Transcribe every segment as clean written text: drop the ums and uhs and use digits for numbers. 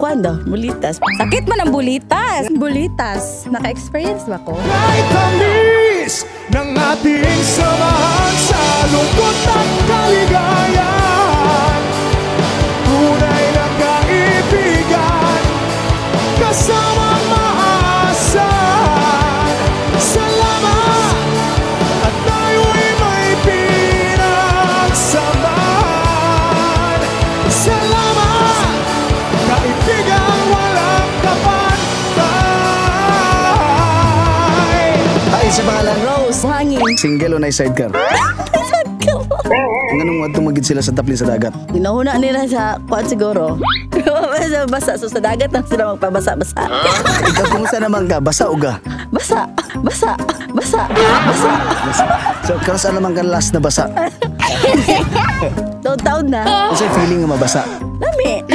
Kuwanda, bulitas. Sakit man ang bulitas. Bulitas. Naka-experience ba ko? Ay tamis ng ating samahan sa lungkot at kaligayahan. Tunay na kaibigan, kasamang maasahan. Salamat at tayo'y may pinagsamahan. Salamat, kaibigan walang kapantay. Ay, sa pangalan Rose, hangin. single o na sidecar? Ang anong tumagid sila sa taplin sa dagat? Ginahuna nila sa kuwan siguro. Basa. So sa dagat lang sila magpabasa-basa. Ikaw, kumusta naman ka? Basa o ga? Basa. So, kamusta naman ka last na basa? Taon na. Kasi feeling nga mabasa. Lami.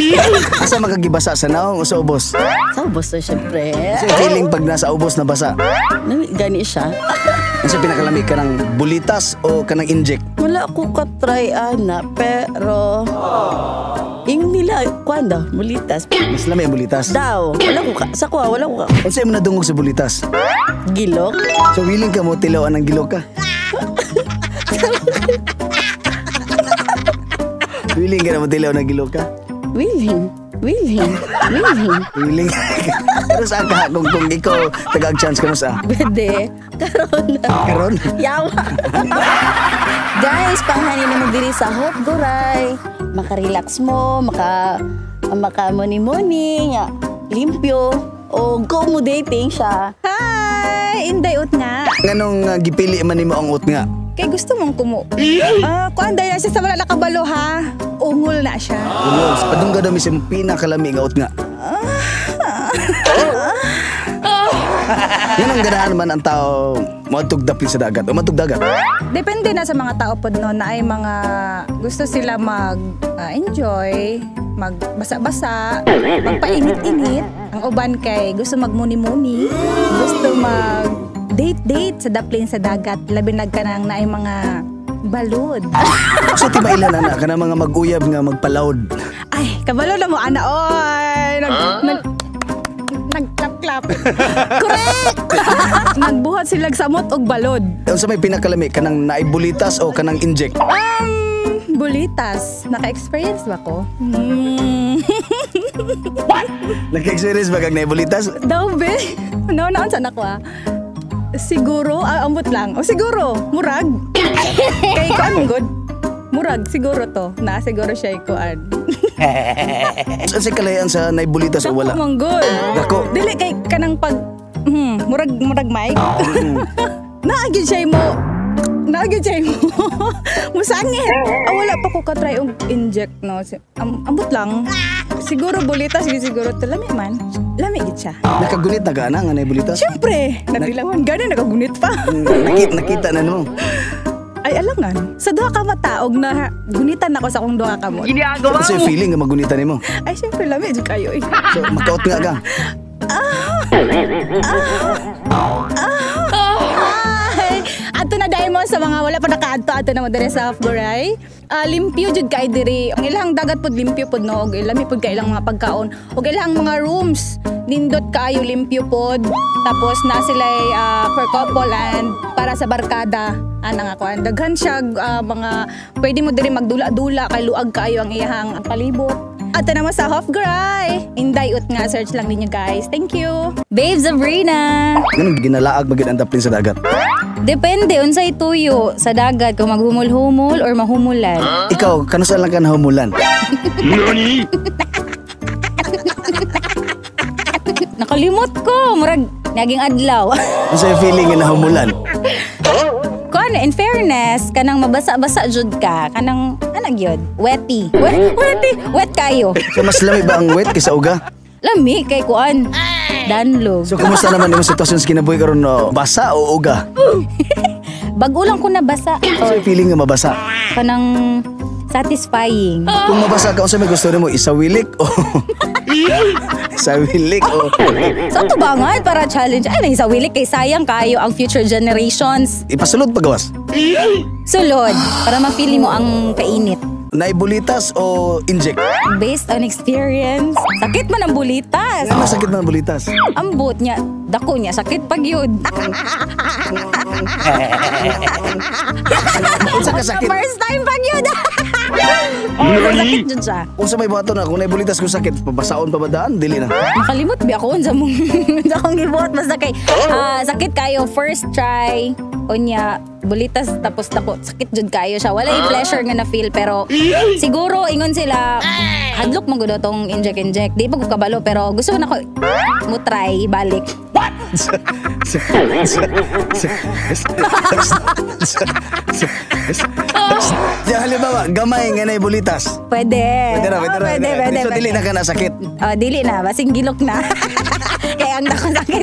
Asa magagibasa sa naong o sa ubos? Sa ubos na syempre. Kasi feeling pag nasa ubos na basa. Lami, gani siya. Kasi pinakalami ka ng bulitas o ka ng inject? Wala ko ka-try, ana. Pero... Yung nila, kuwanda, bulitas. Mas lami ang bulitas. Daw. Wala ko ka. Sa kuwa, wala ko ka. Ano sa'yo mo nadungog sa bulitas? Gilok. So, willing ka mo tilawan ng gilok ka? Willing ka na mo tilawan ng gilok ka? Willing. Willing. Pero saan ka? Kung ikaw tagag-chance ka mo sa? Pwede. Karon na. Karon? Yawa. Guys, panghanin na mo diri sa Hope Goray. Maka-relax mo, maka-muni-muni, nga, limpyo, o go mo dating siya. Hi! Inday ut nga. Nganong gipili man nimo ang ut nga? Kay gusto mong kumo. Kuanday na siya sa wala nakabalo ha. Ungol na siya. Ulos, padungga daw mi sa pinakalami nga ut nga. Yan ang ganahan man ang tao matugdapin sa dagat o matugdagat. Depende na sa mga tao pod no na ay mga gusto sila mag-enjoy, magbasa-basa, magpainit-init. Ang uban kay gusto magmuni-muni, gusto mag-date-date sa daplin sa dagat. Labi nagkanang na ay mga balod. So tibailan na ka na mga mag-uyab nga magpalaod. Ay, kabalo na mo ana oy. Nagklap-klap. Correct! Nagbuhat sila samot og balod. Ano sa may pinakalami? Kanang naibulitas o kanang inject? Bulitas. Naka-experience ba ko? Naka-experience ba kang naibulitas? Daw be? Naon sa anak ko Siguro, ambot lang. O siguro, murag. Kay kuan good. Murag, siguro to. Na siguro siya kuan. Saan sa kalayan sa naibulitas o wala? Dako manggol. Dako. Dili kay kanang pag murag mic. Naagid siya mo. Musangit. Wala pa ko ka-try og inject no. Ambot lang. Siguro bulitas gid siguro to lami man. Lami gid siya. Nakagunit na gana nga naibulitas? Siyempre, nagdilawan gani nakagunit pa. Nakita na no. Ay alangan. Sa duha ka mataog na gunitan ako sa akong duha ka mo. Ginagawa mo. Kasi feeling nga magunitan nimo. Ay siyempre lami jud kayo eh. So makaot nga ka. Ato na dahil mo sa mga wala pa nakaadto ato na mo diri sa Hope Goray. Limpyo jud kay diri. Ang ilang dagat pod limpyo pod no, og ilami pod kay ilang mga pagkaon, og ilang mga rooms nindot kaayo limpyo pod. Tapos na sila per couple and para sa barkada ana nga kuan. Daghan siya mga pwede mo diri magdula-dula kay luag kaayo ang iyahang palibot. Ato naman sa Hope Goray. Inday ut nga, search lang ninyo guys. Thank you. Babes of Rina. Ganun ginalaag magid ang taplin sa dagat. Depende, unsay tuyo sa dagat kung maghumul-humul or mahumulan. Ikaw, kanusa lang ka nahumulan? Nakalimot ko, murag naging adlaw. Ano sa'yo feeling nga nahumulan? Kuan, in fairness, kanang mabasa-basa jud ka, kanang gyud, wetty. Wet kayo. So mas lami ba ang wet kaysa uga? Lami kay kuan. Danlog. So kumusta naman yung sitwasyon sa kinabuhi karon no? Basa o uga? Bago lang ko nabasa. So feeling nga mabasa? Kanang satisfying. Kung mabasa ka, unsa may gusto nimo isawilik o isawilik o So tubangan para challenge. Ay, isawilik kay sayang kayo ang future generations. ipasulod pagawas? Sulod para ma-feel mo ang kainit. Naibulitas o inject? Based on experience. Sakit man ang bulitas. Ano sakit ng bulitas? Ambot niya, dako niya, sakit pag yun. Unsa ka sakit? First time pag yun. Sakit dyan siya. Kung sa may buhaton na, kung naibulitas ko sakit, pabasaon pa ba daan? Dili na. Makalimot ba ako sa mong sa akong gibuhat basta kay sakit kayo first try unya bulitas tapos dako sakit jud kayo siya wala yung pleasure nga na feel pero siguro ingon sila hadlok mo gud tong inject di pa ko kabalo pero gusto na ko mo try balik. Ya halimbawa, gamay nga naibulitas. Pwede. Pwede. So dili na ka na sakit. Dili na, basing gilok na. Kaya ang dako sakit.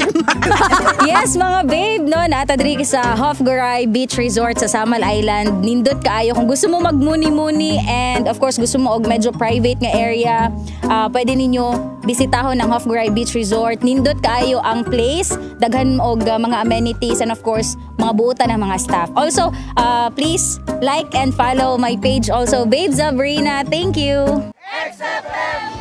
Yes, mga babe, no, nata diri sa Hofgaray Beach Resort sa Samal Island. Nindot kaayo kung gusto mo magmuni-muni and of course gusto mo og medyo private nga area, pwede ninyo bisitahon ang Hofgaray Beach Resort. Nindot kaayo ang place, daghan og mga amenities and of course mga buutan ng mga staff. Also, please like and follow my page also, Babe Zabrina. Thank you. XFM